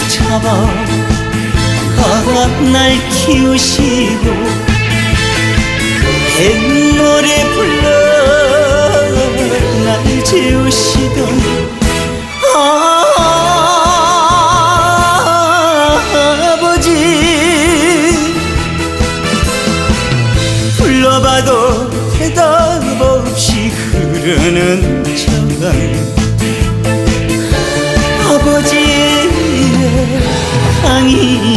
잡아 날 키우시고 뱃노래 불러 날 재우시던 아버지 불러봐도 대답 없이 흐르는 저강 아버지의 향이